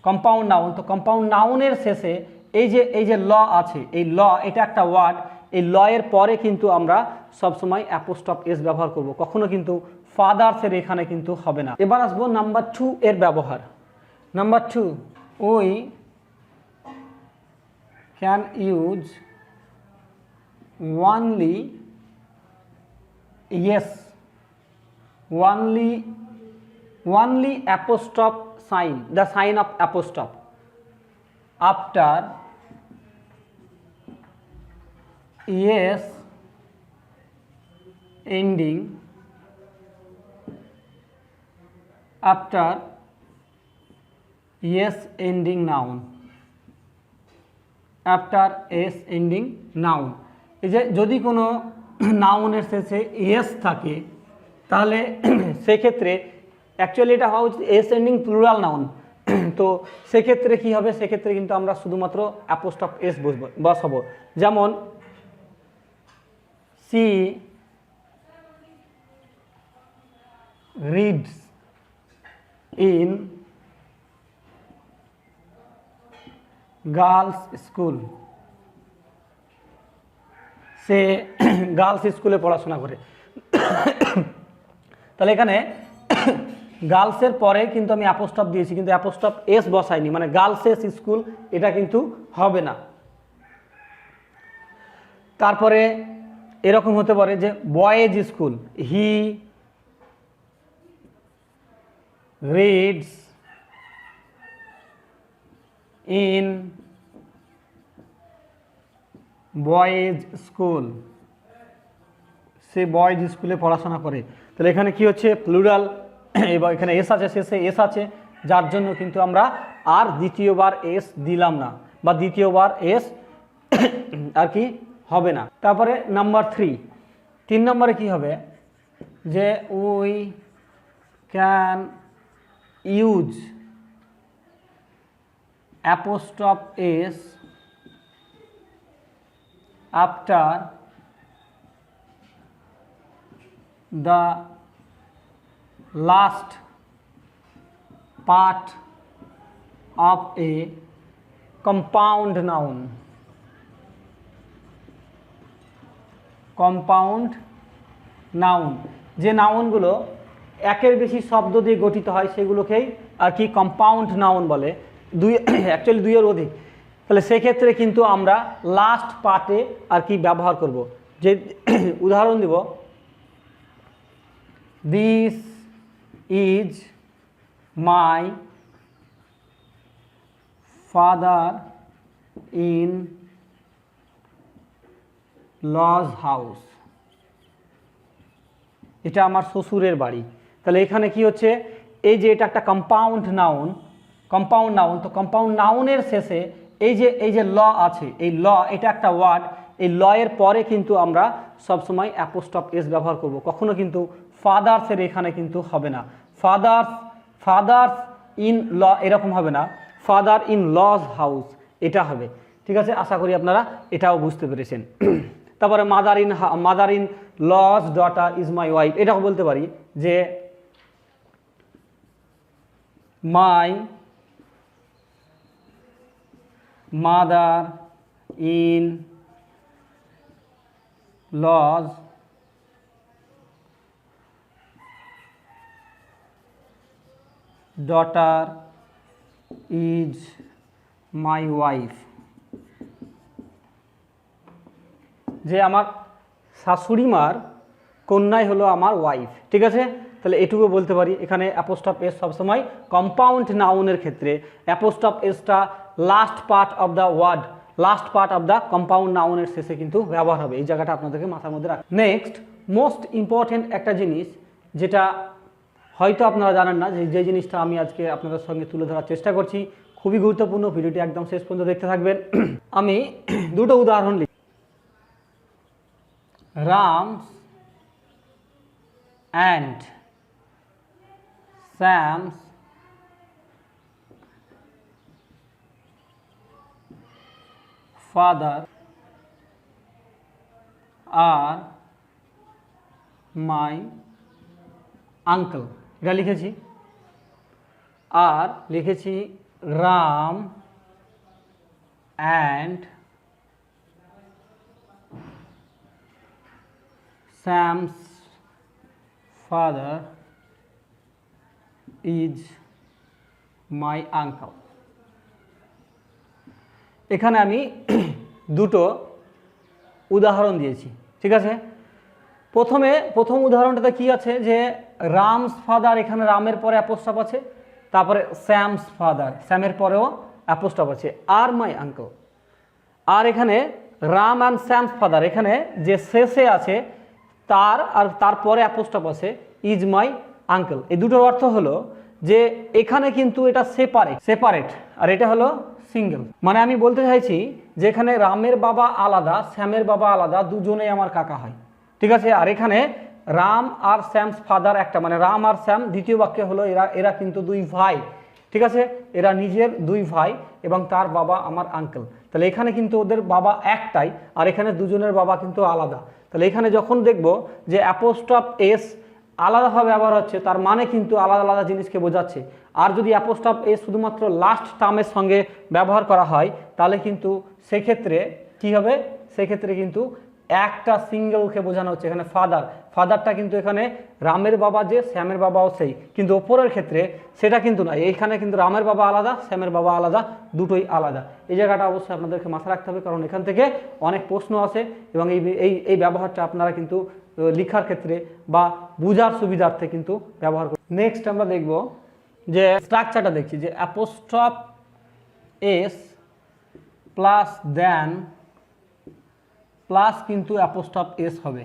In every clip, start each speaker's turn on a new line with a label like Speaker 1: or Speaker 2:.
Speaker 1: Compound noun. তো compound নাউনের শেষে এই যে ল আছে, এই ল এটা একটা ওয়ার্ড, এই ল এর পরে কিন্তু আমরা সবসময় অ্যাপোস্ট্রফ এস ব্যবহার করব, কখনো কিন্তু ফাদার্সের এখানে কিন্তু হবে না। এবার আসবো নাম্বার 2 এর ব্যবহার। Number 2, we can use only yes, only apostrophe sign, the sign of apostrophe after yes ending, after yes ending noun, after yes ending noun। এই যে যদি কোনো নাউনের শেষে এস থাকে তাহলে সেক্ষেত্রে অ্যাকচুয়ালি এটা হওয়া উচিত এস এন্ডিং প্লুরাল নাউন। তো সেক্ষেত্রে কি হবে, সেক্ষেত্রে কিন্তু আমরা শুধুমাত্র অ্যাপোস্ট্রফ এস বসাবো। যেমন she reads in girls school, সে গার্লস স্কুলে পড়াশোনা করে। তাহলে এখানে গার্লসের পরে কিন্তু আমি অ্যাপোস্ট্রফ দিয়েছি, কিন্তু অ্যাপোস্ট্রফ এস বসাইনি, মানে গার্লসেস স্কুল এটা কিন্তু হবে না। তারপরে এরকম হতে পারে যে boys school, he reads in boys school, say boys স্কুলে পড়াশোনা করে। তাহলে এখানে কি হচ্ছে, প্লুরাল, এবং এখানে এস আছে, শেষে এস আছে, যার জন্য কিন্তু আমরা আর দ্বিতীয়বার এস দিলাম না, বা দ্বিতীয়বার এস আর কি হবে না। তারপরে নাম্বার 3 নম্বরে কি হবে, যে we can use অ্যাপোস্ট্রফ S after the last part of a compound noun, compound noun. যে নাউনগুলো একের বেশি শব্দ দিয়ে গঠিত হয় সেগুলোকেই আর কি কম্পাউন্ড নাউন বলে, অ্যাকচুয়ালি দুইয়ের অধিক। তাহলে সেক্ষেত্রে কিন্তু আমরা লাস্ট পার্টে আর কি ব্যবহার করব। যে উদাহরণ দিব, this is my father in lodge house, এটা আমার শ্বশুরের বাড়ি। তাহলে এখানে কি হচ্ছে, এই যে এটা একটা কম্পাউন্ড নাউন, তো কম্পাউন্ড নাউনের শেষে এই যে ল আছে, এই ল এটা একটা ওয়ার্ড, এই ল এর পরে কিন্তু আমরা সবসময় অ্যাপোস্ট্রফ এস ব্যবহার করব, কখনো কিন্তু ফাদার্সের এখানে কিন্তু হবে না। ফাদার্স ইন ল এরকম হবে না, ফাদার ইন লজ হাউস এটা হবে। ঠিক আছে, আশা করি আপনারা এটাও বুঝতে পেরেছেন। তারপরে mother in lodge daughter is my wife, এটাও বলতে পারি যে মাই mother in laws daughter is my wife, যে আমার শাশুড়ি মার কন্যাই হলো আমার ওয়াইফ। ঠিক আছে, তাহলে এটুকু বলতে পারি। এখানে অ্যাপোস্ট্রফ এস সবসময় কম্পাউন্ড নাউনের ক্ষেত্রে অ্যাপোস্ট্রফ এসটা last part of the word, last part of the compound নাউনের শেষে কিন্তু ব্যবহার হবে। এই জায়গাটা আপনাদেরকে মাথার মধ্যে রাখ। নেক্সট মোস্ট ইম্পর্টেন্ট একটা জিনিস, যেটা হয়তো আপনারা জানেন না, যে জিনিসটা আমি আজকে আপনাদের সঙ্গে তুলে ধরার চেষ্টা করছি, খুবই গুরুত্বপূর্ণ। ভিডিওটি একদম শেষ পর্যন্ত দেখতে থাকবেন। আমি দুটো উদাহরণ লিখি। রামস and Sam's father are my uncle, এটা লিখেছি। আর লিখেছি Ram and Sam's father is my uncle. এখানে আমি দুটো উদাহরণ দিয়েছি, ঠিক আছে। প্রথম উদাহরণটাতে কি আছে যে রামস ফাদার, এখানে রামের পরে অ্যাপোস্ট্রফ আছে, তারপরে স্যামস ফাদার, স্যামের পরেও অ্যাপোস্ট্রফ আছে, আর মাই আঙ্কেল। আর এখানে রাম অ্যান্ড স্যামস ফাদার, এখানে যে শেষে আছে তার আর তারপরে অ্যাপোস্ট্রফ আছে ইজ মাই আঙ্কেল। এই দুটোর অর্থ হলো যে এখানে কিন্তু এটা সেপারেট আর এটা হলো সিঙ্গেল। মানে আমি বলতে চাইছি যে এখানে রামের বাবা আলাদা, শ্যামের বাবা আলাদা, দুজনেই আমার কাকা হয়, ঠিক আছে। আর এখানে রাম আর স্যামস ফাদার একটা, মানে রাম আর শ্যাম দ্বিতীয় বাক্যে হলো এরা কিন্তু দুই ভাই, ঠিক আছে। এরা নিজের দুই ভাই এবং তার বাবা আমার আঙ্কেল। তাহলে এখানে কিন্তু ওদের বাবা একটাই, আর এখানে দুজনের বাবা কিন্তু আলাদা। তাহলে এখানে যখন দেখব যে অ্যাপোস্ট্রফ এস আলাদাভাবে ব্যবহার হচ্ছে, তার মানে কিন্তু আলাদা আলাদা জিনিসকে বোঝাচ্ছে। আর যদি অ্যাপোস্ট্রফ এস শুধুমাত্র লাস্ট টার্মের সঙ্গে ব্যবহার করা হয় তাহলে কিন্তু সেক্ষেত্রে কী হবে, সেক্ষেত্রে কিন্তু একটা সিঙ্গেলকে বোঝানো হচ্ছে। এখানে ফাদারটা কিন্তু এখানে রামের বাবা যে, শ্যামের বাবাও সেই, কিন্তু ওপরের ক্ষেত্রে সেটা কিন্তু নয়। এইখানে কিন্তু রামের বাবা আলাদা, শ্যামের বাবা আলাদা, দুটোই আলাদা। এই জায়গাটা অবশ্যই আপনাদেরকে মাথায় রাখতে হবে, কারণ এখান থেকে অনেক প্রশ্ন আসে এবং এই ব্যবহারটা আপনারা কিন্তু লেখার ক্ষেত্রে বা বোঝার সুবিধার্থে কিন্তু ব্যবহার করুন। নেক্সট আমরা দেখব যে স্ট্রাকচারটা দেখছি যে apostrophe S plus then plus কিন্তু অ্যাপোস্ট্রফ এস হবে,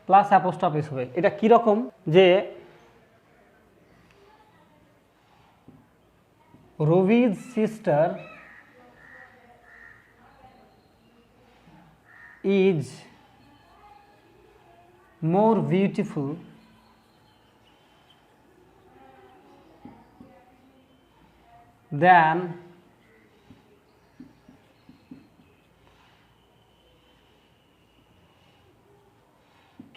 Speaker 1: প্লাস অ্যাপোস্ট্রফ এস হবে। এটা কীরকম যে Rabi's sister is more beautiful than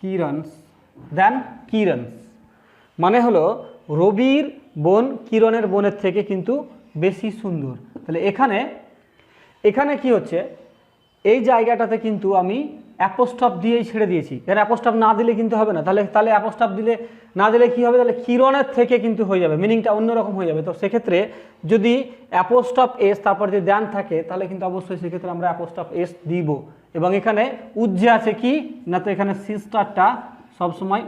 Speaker 1: Kiran's মানে হলো রবির বোন কিরণের বোনের থেকে কিন্তু বেশি সুন্দর। তাহলে এখানে কি হচ্ছে, এই জায়গাটাতে কিন্তু আমি অ্যাপোস্ট্রফ দিয়েই ছেড়ে দিয়েছি। এর অ্যাপোস্ট্রফ না দিলে কিন্তু হবে না। তাহলে অ্যাপোস্ট্রফ না দিলে কি হবে, তাহলে কিরণের থেকে কিন্তু হয়ে যাবে, মিনিংটা অন্যরকম হয়ে যাবে। তো সেক্ষেত্রে যদি অ্যাপোস্ট্রফ এস তারপর যদি দেন থাকে তাহলে কিন্তু অবশ্যই সেক্ষেত্রে আমরা অ্যাপোস্ট্রফ এস দিব। এবং এখানে উজ্জে আছে কি না, তো এখানে সিস্টারটা সবসময়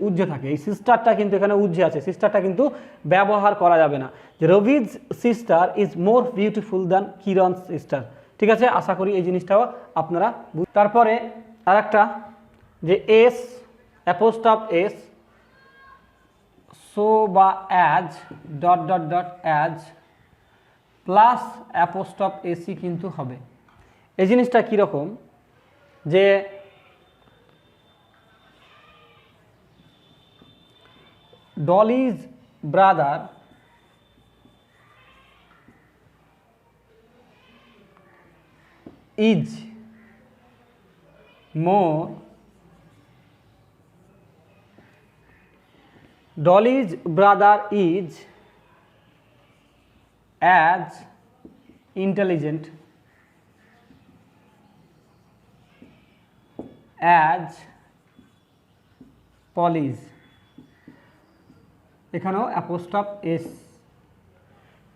Speaker 1: উজ্জে থাকে, এই সিস্টারটা কিন্তু এখানে উজ্জে আছে, সিস্টারটা কিন্তু ব্যবহার করা যাবে না। যে Rabi's sister is more beautiful than Kiran's sister, ঠিক আছে। আশা করি এই জিনিসটাও আপনারা। তারপরে আর একটা যে এস অ্যাপোস্ট্রফ এস সো বা as dot dot dot as plus অ্যাপোস্ট্রফ AC কিন্তু হবে। এই জিনিসটা কীরকম যে Dolly's brother is more Dolly's brother is as intelligent as Polly's। এখানেও অ্যাপোস্ট্রফ এস,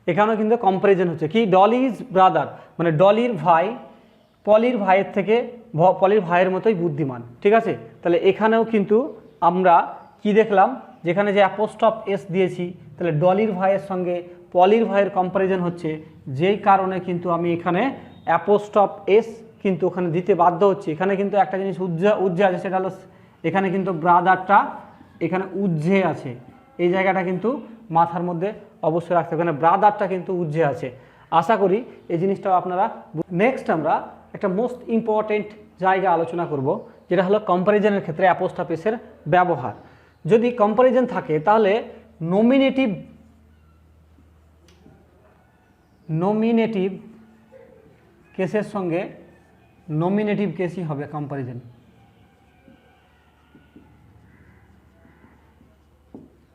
Speaker 1: এখানেও কিন্তু কম্পারিজন হচ্ছে কি, ডলিজ ব্রাদার মানে ডলির ভাই পলির ভাইয়ের থেকে পলির ভাইয়ের মতোই বুদ্ধিমান, ঠিক আছে। তাহলে এখানেও কিন্তু আমরা কি দেখলাম, যেখানে যে অ্যাপোস্ট্রফ এস দিয়েছি তাহলে ডলির ভাইয়ের সঙ্গে পলির ভাইয়ের কম্পারিজন হচ্ছে, যেই কারণে কিন্তু আমি এখানে অ্যাপোস্ট্রফ এস কিন্তু ওখানে দিতে বাধ্য হচ্ছি। এখানে কিন্তু একটা জিনিস উজ্জে আছে, সেটা হলো এখানে কিন্তু ব্রাদারটা এখানে উজ্জে আছে, এই জায়গাটা কিন্তু মাথার মধ্যে অবশ্যই রাখতে হবে, এখানে ব্রাদারটা কিন্তু উজ্জে আছে। আশা করি এই জিনিসটাও আপনারা। নেক্সট আমরা একটা মোস্ট ইম্পর্টেন্ট জায়গা আলোচনা করব, যেটা হলো কম্পারিজনের ক্ষেত্রে অ্যাপোস্ট্রফ এসের ব্যবহার। যদি কম্পারিজন থাকে তাহলে নমিনেটিভ কেসের সঙ্গে নমিনেটিভ কেসই হবে কম্পারিজন।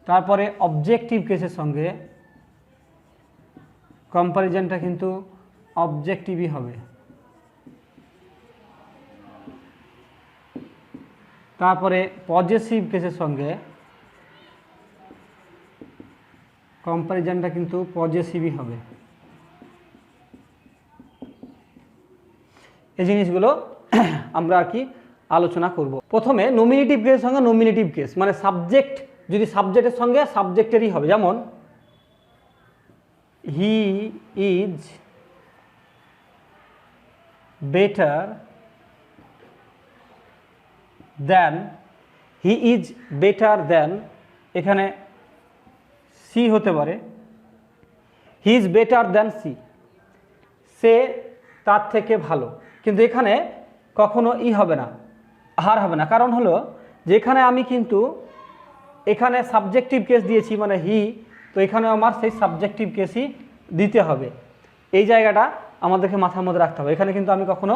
Speaker 1: তারপরে অবজেক্টিভ কেসের সঙ্গে কম্প্যারিজনটা কিন্তু অবজেক্টিভই হবে। তারপরে পজেসিভ কেসের সঙ্গে কম্প্যারিজনটা কিন্তু পজেসিভই হবে। এই জিনিসগুলো আমরা আর কি আলোচনা করব। প্রথমে নমিনেটিভ কেসের সঙ্গে নমিনেটিভ কেস, মানে সাবজেক্ট যদি সাবজেক্টের সঙ্গে সাবজেক্টেরই হবে, যেমন he is better than, he is better than, এখানে সি হতে পারে, he is better than she, সে তার থেকে ভালো। কিন্তু এখানে কখনো হবে না, হার হবে না। কারণ হলো যেখানে আমি কিন্তু এখানে সাবজেক্টিভ কেস দিয়েছি মানে হি, তো এখানে আমার সেই সাবজেক্টিভ কেসই দিতে হবে। এই জায়গাটা আমাদেরকে মাথার মধ্যে রাখতে হবে। এখানে কিন্তু আমি কখনো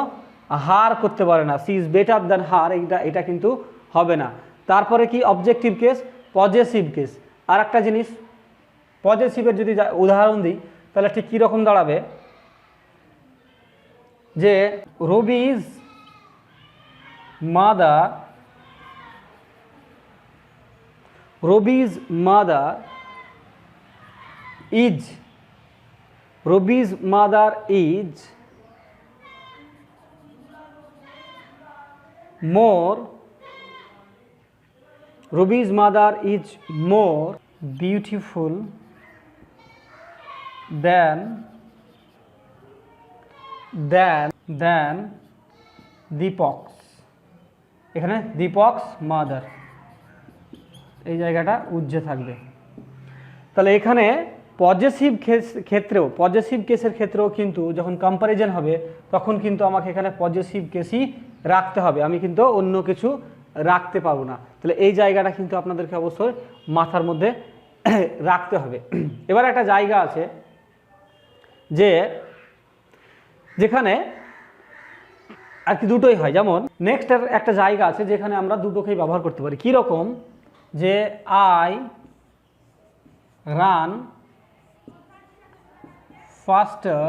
Speaker 1: হার করতে পারি না, she is better than her, এটা কিন্তু হবে না। তারপরে কি অবজেক্টিভ কেস, পজেসিভ কেস। আর একটা জিনিস, পজেসিভের যদি উদাহরণ দিই তাহলে ঠিক কীরকম দাঁড়াবে, যে Rabi's mother, Rabi's mother is, Rabi's mother is more, Rabi's mother is more beautiful than Deepak's. এখানে দীপকস মাদার, এই জায়গাটা উজ্জ্বে থাকবে। তাহলে এখানে পজেসিভ কেসের ক্ষেত্রেও কিন্তু যখন কম্প্যারিজন হবে তখন কিন্তু আমাকে এখানে পজেসিভ কেসই রাখতে হবে, আমি কিন্তু অন্য কিছু রাখতে পারবো না। তাহলে এই জায়গাটা কিন্তু আপনাদেরকে অবশ্যই মাথার মধ্যে রাখতে হবে। এবার একটা জায়গা আছে যে যেখানে আর কি দুটোই হয়, যেমন নেক্সট একটা জায়গা আছে যেখানে আমরা দুটোকেই ব্যবহার করতে পারি। কীরকম, যে আই রান ফাস্টার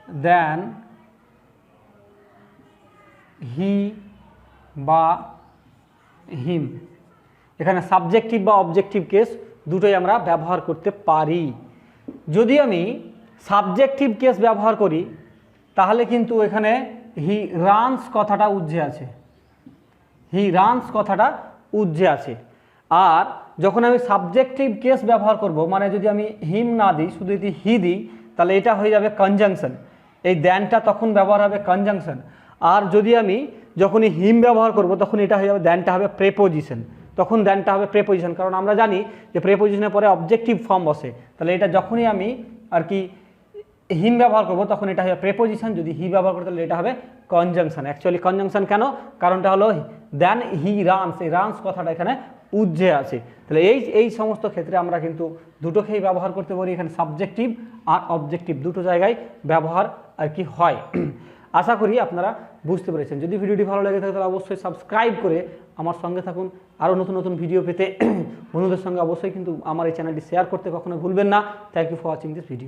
Speaker 1: দেন হি বা হিম। এখানে সাবজেক্টিভ বা অবজেক্টিভ কেস দুটোই আমরা ব্যবহার করতে পারি। যদি আমি সাবজেক্টিভ কেস ব্যবহার করি তাহলে কিন্তু এখানে হি রানস কথাটা উজ্জ্বে আছে, হি রানস কথাটা উজ্জ্বে আছে। আর যখন আমি সাবজেক্টিভ কেস ব্যবহার করব, মানে যদি আমি হিম না দিই, শুধু যদি হি দিই, তাহলে এটা হয়ে যাবে কনজাংশন। এই দ্যানটা তখন ব্যবহার হবে কনজাংশন। আর যদি আমি যখনই হিম ব্যবহার করব তখন এটা হয়ে যাবে, দ্যানটা হবে প্রেপোজিশন, তখন দ্যানটা হবে প্রেপোজিশন। কারণ আমরা জানি যে প্রেপোজিশনের পরে অবজেক্টিভ ফর্ম বসে। তাহলে এটা যখনই আমি আর কি হিম ব্যবহার করব তখন এটা হবে প্রেপোজিশন, যদি হি ব্যবহার করতে তাহলে এটা হবে কনজাংশন। অ্যাকচুয়ালি কনজাংশন কেন? কারণটা হলো দেন হি রানস, এই রানস কথাটা এখানে উজ্জ্বে আছে। তাহলে এই সমস্ত ক্ষেত্রে আমরা কিন্তু দুটোকেই ব্যবহার করতে পারি। এখানে সাবজেক্টিভ আর অবজেক্টিভ দুটো জায়গায় ব্যবহার আর কি হয়। আশা করি আপনারা বুঝতে পেরেছেন। যদি ভিডিওটি ভালো লেগে থাকে তাহলে অবশ্যই সাবস্ক্রাইব করে আমার সঙ্গে থাকুন। আরও নতুন নতুন ভিডিও পেতে বন্ধুদের সঙ্গে অবশ্যই কিন্তু আমার এই চ্যানেলটি শেয়ার করতে কখনো ভুলবেন না। Thank you for watching this video.